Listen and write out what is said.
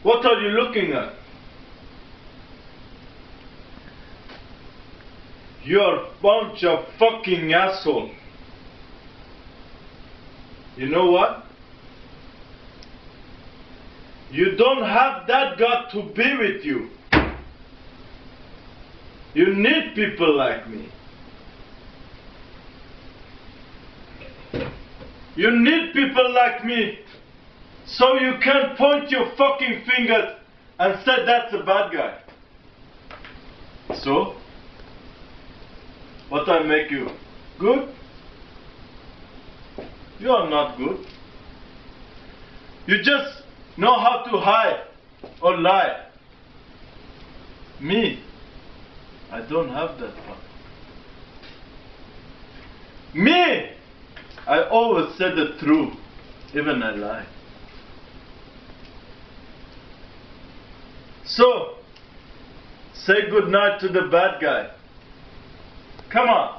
What are you looking at? You're a bunch of fucking assholes. You know what? You don't have that God to be with you. You need people like me. You need people like me so you can point your fucking fingers and say that's a bad guy. So, what I make you? Good? You are not good. You just know how to hide or lie. Me, I don't have that part. Me, I always say the truth, even I lie. So, say goodnight to the bad guy. Come on.